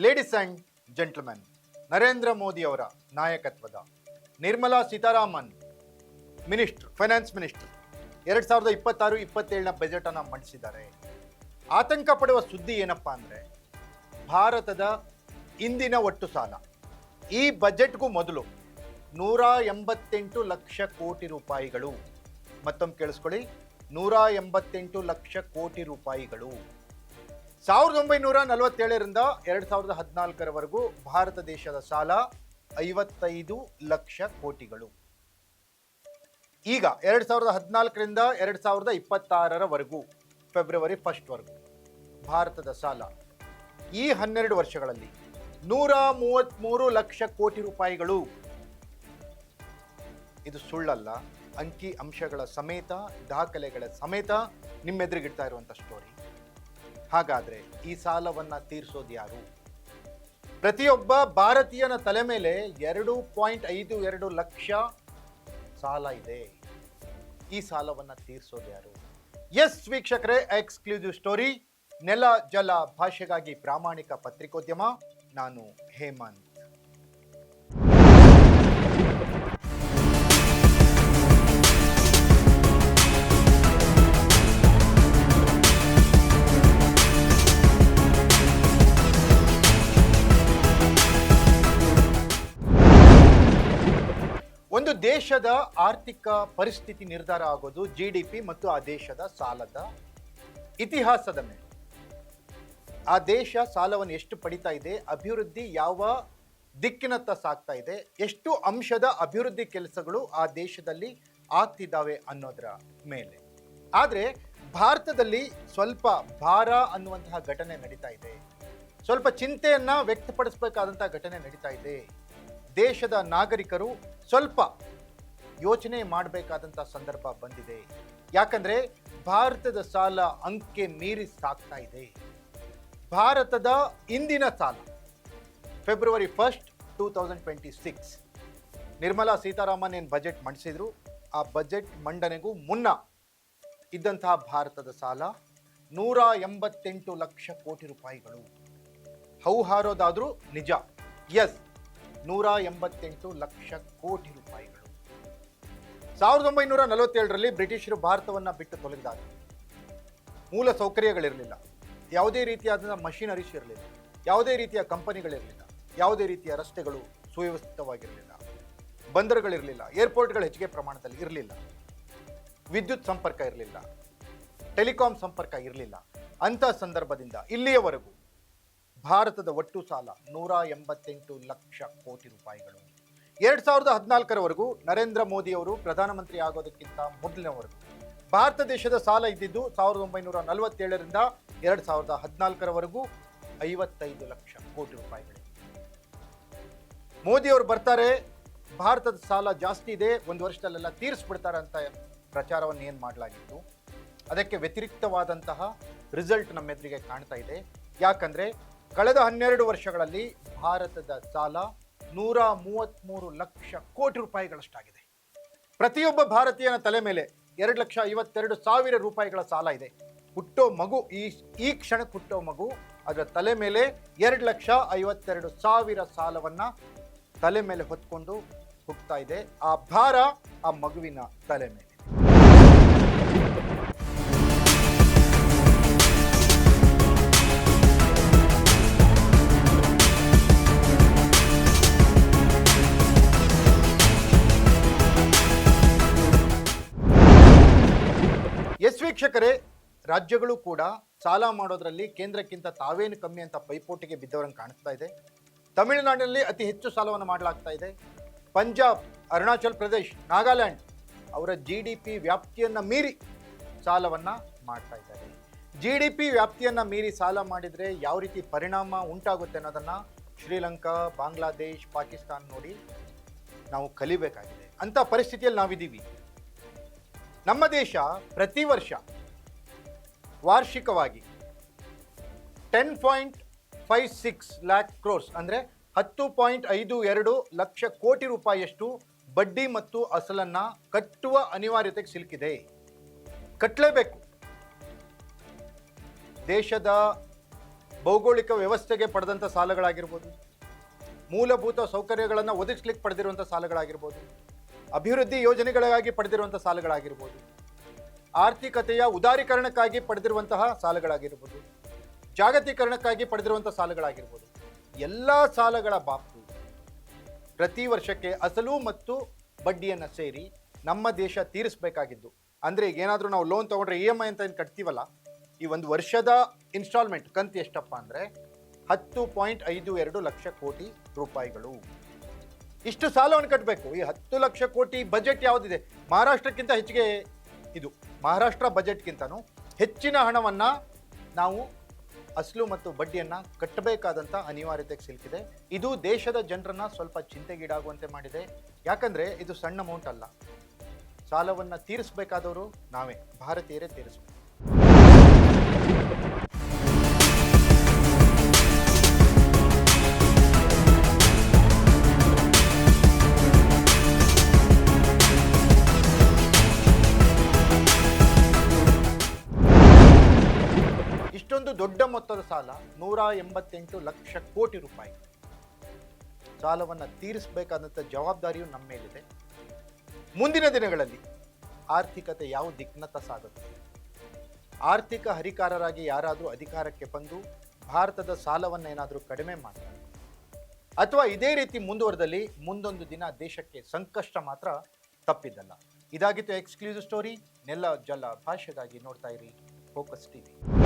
Ladies and gentlemen, Narendra Modi ಅವರ ನಾಯಕತ್ವದ Nirmala Sitharaman finance minister 2026-27ನ ಬಜೆಟ್ ಅನ್ನು ಮಂಡಿಸಿದ್ದಾರೆ. ಆತಂಕ ಪಡುವ ಸುದ್ದಿ ಏನಪ್ಪಾ ಅಂದ್ರೆ, ಭಾರತದ ಇಂದಿನ ಒಟ್ಟು ಸಾಲ ಈ ಬಜೆಟ್ಗೂ ಮೊದಲು 188 ಲಕ್ಷ ಕೋಟಿ ರೂಪಾಯಿಗಳು. ಮತ್ತೊಮ್ಮೆ ಕೇಳಿಸ್ಕೊಳ್ಳಿ, 188 ಲಕ್ಷ ಕೋಟಿ ರೂಪಾಯಿಗಳು. 1947ರಿಂದ 2014ರವರೆಗೂ ಭಾರತ ದೇಶದ ಸಾಲ 55 ಲಕ್ಷ ಕೋಟಿಗಳು. ಈಗ 2014ರಿಂದ 2026ರವರೆಗೂ ಫೆಬ್ರವರಿ 1 ಭಾರತದ ಸಾಲ ಈ 12 ವರ್ಷಗಳಲ್ಲಿ 133 ಲಕ್ಷ ಕೋಟಿ ರೂಪಾಯಿಗಳು. ಇದು ಸುಳ್ಳಲ್ಲ, ಅಂಕಿ ಅಂಶಗಳ ಸಮೇತ, ದಾಖಲೆಗಳ ಸಮೇತ ನಿಮ್ಮೆದುರಿಗಿಡ್ತಾ ಇರುವಂತ ಸ್ಟೋರಿ. ಹಾಗಾದ್ರೆ ಈ ಸಾಲವನ್ನ ತೀರಿಸೋದು ಯಾರು? ಪ್ರತಿಯೊಬ್ಬ ಭಾರತೀಯನ ತಲೆ ಮೇಲೆ 2.52 ಲಕ್ಷ ಸಾಲ ಇದೆ. ಈ ಸಾಲವನ್ನ ತೀರಿಸೋದು ಯಾರು? ಎಸ್ ವೀಕ್ಷಕರೇ, ಎಕ್ಸ್ಕ್ಲೂಸಿವ್ ಸ್ಟೋರಿ, ನೆಲ ಜಲ ಭಾಷೆಗಾಗಿ ಪ್ರಾಮಾಣಿಕ ಪತ್ರಿಕೋದ್ಯಮ. ನಾನು ಹೇಮಂತ್. ಒಂದು ದೇಶದ ಆರ್ಥಿಕ ಪರಿಸ್ಥಿತಿ ನಿರ್ಧಾರ ಆಗೋದು GDP ಮತ್ತು ಆ ದೇಶದ ಸಾಲದ ಇತಿಹಾಸದ ಮೇಲೆ. ಆ ದೇಶ ಸಾಲವನ್ನು ಎಷ್ಟು ಪಡಿತಾ ಇದೆ, ಅಭಿವೃದ್ಧಿ ಯಾವ ದಿಕ್ಕಿನತ್ತ ಸಾಗ್ತಾ ಇದೆ, ಎಷ್ಟು ಅಂಶದ ಅಭಿವೃದ್ಧಿ ಕೆಲಸಗಳು ಆ ದೇಶದಲ್ಲಿ ಆಗ್ತಿದ್ದಾವೆ ಅನ್ನೋದರ ಮೇಲೆ. ಆದರೆ ಭಾರತದಲ್ಲಿ ಸ್ವಲ್ಪ ಭಾರ ಅನ್ನುವಂತಹ ಘಟನೆ ನಡೀತಾ ಇದೆ, ಸ್ವಲ್ಪ ಚಿಂತೆಯನ್ನ ವ್ಯಕ್ತಪಡಿಸಬೇಕಾದಂತಹ ಘಟನೆ ನಡೀತಾ ಇದೆ. ದೇಶದ ನಾಗರಿಕರು ಸ್ವಲ್ಪ ಯೋಚನೆ ಮಾಡಬೇಕಾದಂಥ ಸಂದರ್ಭ ಬಂದಿದೆ. ಯಾಕಂದ್ರೆ ಭಾರತದ ಸಾಲ ಅಂಕೆ ಮೀರಿ ಸಾಗ್ತಾ ಇದೆ. ಭಾರತದ ಇಂದಿನ ಸಾಲ ಫೆಬ್ರವರಿ 1, 2026 ನಿರ್ಮಲಾ ಸೀತಾರಾಮನ್ ಏನು ಬಜೆಟ್ ಮಂಡಿಸಿದ್ರು, ಆ ಬಜೆಟ್ ಮಂಡನೆಗೂ ಮುನ್ನ ಇದ್ದಂತಹ ಭಾರತದ ಸಾಲ 188 ಲಕ್ಷ ಕೋಟಿ ರೂಪಾಯಿಗಳು. ಹೌಹಾರೋದಾದ್ರೂ ನಿಜ. ಎಸ್, 188 ಲಕ್ಷ ಕೋಟಿ ರೂಪಾಯಿಗಳು. 1947ರಲ್ಲಿ ಬ್ರಿಟಿಷರು ಭಾರತವನ್ನ ಬಿಟ್ಟು ತೊಲಗಿದಾಗ ಮೂಲ ಸೌಕರ್ಯಗಳಿರಲಿಲ್ಲ, ಯಾವುದೇ ರೀತಿಯಾದ ಮಷಿನರೀಸ್ ಇರಲಿಲ್ಲ, ಯಾವುದೇ ರೀತಿಯ ಕಂಪನಿಗಳಿರಲಿಲ್ಲ, ಯಾವುದೇ ರೀತಿಯ ರಸ್ತೆಗಳು ಸುವ್ಯವಸ್ಥಿತವಾಗಿರಲಿಲ್ಲ, ಬಂದರುಗಳಿರಲಿಲ್ಲ, ಏರ್ಪೋರ್ಟ್ಗಳು ಹೆಚ್ಚಿಗೆ ಪ್ರಮಾಣದಲ್ಲಿ ಇರಲಿಲ್ಲ, ವಿದ್ಯುತ್ ಸಂಪರ್ಕ ಇರಲಿಲ್ಲ, ಟೆಲಿಕಾಂ ಸಂಪರ್ಕ ಇರಲಿಲ್ಲ. ಅಂಥ ಸಂದರ್ಭದಿಂದ ಇಲ್ಲಿಯವರೆಗೂ ಭಾರತದ ಒಟ್ಟು ಸಾಲ 188 ಲಕ್ಷ ಕೋಟಿ ರೂಪಾಯಿಗಳು. 2014ರವರೆಗೂ ನರೇಂದ್ರ ಮೋದಿ ಅವರು ಪ್ರಧಾನಮಂತ್ರಿ ಆಗೋದಕ್ಕಿಂತ ಮೊದಲಿನವರೆಗೂ ಭಾರತ ದೇಶದ ಸಾಲ ಇದ್ದಿದ್ದು 1947ರಿಂದ 2014ರವರೆಗೂ 55 ಲಕ್ಷ ಕೋಟಿ ರೂಪಾಯಿಗಳು. ಮೋದಿ ಅವರು ಬರ್ತಾರೆ, ಭಾರತದ ಸಾಲ ಜಾಸ್ತಿ ಇದೆ, ಒಂದು ವರ್ಷದಲ್ಲೆಲ್ಲ ತೀರಿಸ್ಬಿಡ್ತಾರೆ ಅಂತ ಪ್ರಚಾರವನ್ನು ಏನು ಮಾಡಲಾಗಿತ್ತು, ಅದಕ್ಕೆ ವ್ಯತಿರಿಕ್ತವಾದಂತಹ ರಿಸಲ್ಟ್ ನಮ್ಮೆದುರಿಗೆ ಕಾಣ್ತಾ ಇದೆ. ಯಾಕಂದ್ರೆ ಕಳೆದ 12 ವರ್ಷಗಳಲ್ಲಿ ಭಾರತದ ಸಾಲ 133 ಲಕ್ಷ ಕೋಟಿ ರೂಪಾಯಿಗಳಷ್ಟಾಗಿದೆ. ಪ್ರತಿಯೊಬ್ಬ ಭಾರತೀಯನ ತಲೆ ಮೇಲೆ 2,52,000 ರೂಪಾಯಿಗಳ ಸಾಲ ಇದೆ. ಹುಟ್ಟೋ ಮಗು, ಈ ಕ್ಷಣಕ್ಕೆ ಹುಟ್ಟೋ ಮಗು, ಅದರ ತಲೆ ಮೇಲೆ 2,52,000 ಸಾಲವನ್ನ ತಲೆ ಮೇಲೆ ಹೊತ್ಕೊಂಡು ಹುಟ್ಟುತ್ತಾ ಇದೆ. ಆ ಭಾರ ಆ ಮಗುವಿನ ತಲೆ ಮೇಲೆ. ಎಸ್ ವೀಕ್ಷಕರೇ, ರಾಜ್ಯಗಳು ಕೂಡ ಸಾಲ ಮಾಡೋದ್ರಲ್ಲಿ ಕೇಂದ್ರಕ್ಕಿಂತ ತಾವೇನು ಕಮ್ಮಿ ಅಂತ ಪೈಪೋಟಿಗೆ ಬಿದ್ದವರಂಗೆ ಕಾಣಿಸ್ತಾ ಇದೆ. ತಮಿಳುನಾಡಿನಲ್ಲಿ ಅತಿ ಹೆಚ್ಚು ಸಾಲವನ್ನು ಮಾಡಲಾಗ್ತಾ ಇದೆ. ಪಂಜಾಬ್, ಅರುಣಾಚಲ್ ಪ್ರದೇಶ್, ನಾಗಾಲ್ಯಾಂಡ್ ಅವರ GDP ವ್ಯಾಪ್ತಿಯನ್ನ ಮೀರಿ ಸಾಲವನ್ನ ಮಾಡ್ತಾ ಇದ್ದಾರೆ. GDP ವ್ಯಾಪ್ತಿಯನ್ನ ಮೀರಿ ಸಾಲ ಮಾಡಿದ್ರೆ ಯಾವ ರೀತಿ ಪರಿಣಾಮ ಉಂಟಾಗುತ್ತೆ ಅನ್ನೋದನ್ನ ಶ್ರೀಲಂಕಾ, ಬಾಂಗ್ಲಾದೇಶ್, ಪಾಕಿಸ್ತಾನ ನೋಡಿ ನಾವು ಕಲಿಬೇಕಾಗಿದೆ. ಅಂತ ಪರಿಸ್ಥಿತಿಯಲ್ಲಿ ನಾವಿದ್ದೀವಿ. ನಮ್ಮ ದೇಶ ಪ್ರತಿ ವರ್ಷ ವಾರ್ಷಿಕವಾಗಿ 10.56 ಲ್ಯಾಕ್ ಕ್ರೋರ್ಸ್ ಅಂದರೆ 10.52 ಲಕ್ಷ ಕೋಟಿ ರೂಪಾಯಿಯಷ್ಟು ಬಡ್ಡಿ ಮತ್ತು ಅಸಲನ್ನ ಕಟ್ಟುವ ಅನಿವಾರ್ಯತೆಗೆ ಸಿಲುಕಿದೆ. ಕಟ್ಟಲೇಬೇಕು. ದೇಶದ ಭೌಗೋಳಿಕ ವ್ಯವಸ್ಥೆಗೆ ಪಡೆದಂಥ ಸಾಲಗಳಾಗಿರ್ಬೋದು, ಮೂಲಭೂತ ಸೌಕರ್ಯಗಳನ್ನು ಒದಗಿಸ್ಲಿಕ್ಕೆ ಪಡೆದಿರುವಂಥ ಸಾಲಗಳಾಗಿರ್ಬೋದು, ಅಭಿವೃದ್ಧಿ ಯೋಜನೆಗಳಿಗಾಗಿ ಪಡೆದಿರುವಂಥ ಸಾಲಗಳಾಗಿರ್ಬೋದು, ಆರ್ಥಿಕತೆಯ ಉದಾರೀಕರಣಕ್ಕಾಗಿ ಪಡೆದಿರುವಂತಹ ಸಾಲಗಳಾಗಿರ್ಬೋದು, ಜಾಗತೀಕರಣಕ್ಕಾಗಿ ಪಡೆದಿರುವಂಥ ಸಾಲಗಳಾಗಿರ್ಬೋದು. ಎಲ್ಲ ಸಾಲಗಳ ಬಾಬ್ತು ಪ್ರತಿ ವರ್ಷಕ್ಕೆ ಅಸಲು ಮತ್ತು ಬಡ್ಡಿಯನ್ನು ಸೇರಿ ನಮ್ಮ ದೇಶ ತೀರಿಸಬೇಕಾಗಿದ್ದು. ಅಂದರೆ ಈಗ ಏನಾದರೂ ನಾವು ಲೋನ್ ತೊಗೊಂಡ್ರೆ EMI ಅಂತ ಏನು ಕಟ್ತೀವಲ್ಲ, ಈ ಒಂದು ವರ್ಷದ ಇನ್ಸ್ಟಾಲ್ಮೆಂಟ್ ಕಂತು ಎಷ್ಟಪ್ಪ ಅಂದರೆ 10.52 ಲಕ್ಷ ಕೋಟಿ ರೂಪಾಯಿಗಳು. ಇಷ್ಟು ಸಾಲವನ್ನು ಕಟ್ಟಬೇಕು. ಈ 10 ಲಕ್ಷ ಕೋಟಿ ಬಜೆಟ್ ಯಾವುದಿದೆ, ಮಹಾರಾಷ್ಟ್ರಕ್ಕಿಂತ ಹೆಚ್ಚಿಗೆ ಇದು. ಮಹಾರಾಷ್ಟ್ರ ಬಜೆಟ್ಗಿಂತನೂ ಹೆಚ್ಚಿನ ಹಣವನ್ನು ನಾವು ಅಸಲು ಮತ್ತು ಬಡ್ಡಿಯನ್ನು ಕಟ್ಟಬೇಕಾದಂಥ ಅನಿವಾರ್ಯತೆಗೆ ಸಿಲುಕಿದೆ. ಇದು ದೇಶದ ಜನರನ್ನ ಸ್ವಲ್ಪ ಚಿಂತೆಗೀಡಾಗುವಂತೆ ಮಾಡಿದೆ. ಯಾಕಂದರೆ ಇದು ಸಣ್ಣ ಅಮೌಂಟ್ ಅಲ್ಲ. ಸಾಲವನ್ನು ತೀರಿಸಬೇಕಾದವರು ನಾವೇ, ಭಾರತೀಯರೇ ತೀರಿಸಬೇಕು. ಇಷ್ಟೊಂದು ದೊಡ್ಡ ಮೊತ್ತದ ಸಾಲ, 188 ಲಕ್ಷ ಕೋಟಿ ರೂಪಾಯಿ ಸಾಲವನ್ನು ತೀರಿಸಬೇಕಾದಂಥ ಜವಾಬ್ದಾರಿಯು ನಮ್ಮ ಮೇಲಿದೆ. ಮುಂದಿನ ದಿನಗಳಲ್ಲಿ ಆರ್ಥಿಕತೆ ಯಾವ ದಿಕ್ಕಿನತ್ತ ಸಾಗುತ್ತೆ, ಆರ್ಥಿಕ ಹರಿಕಾರರಾಗಿ ಯಾರಾದರೂ ಅಧಿಕಾರಕ್ಕೆ ಬಂದು ಭಾರತದ ಸಾಲವನ್ನು ಏನಾದರೂ ಕಡಿಮೆ ಮಾಡ್ತಾರೆ ಅಥವಾ ಇದೇ ರೀತಿ ಮುಂದುವರೆದಲ್ಲಿ ಮುಂದೊಂದು ದಿನ ದೇಶಕ್ಕೆ ಸಂಕಷ್ಟ ಮಾತ್ರ ತಪ್ಪಿದ್ದಲ್ಲ. ಇದಾಗಿತ್ತು ಎಕ್ಸ್ಕ್ಲೂಸಿವ್ ಸ್ಟೋರಿ. ನೆಲ ಜಲ ಭಾಷೆಗಾಗಿ ನೋಡ್ತಾ ಇರಿ ಫೋಕಸ್ ಟಿವಿ.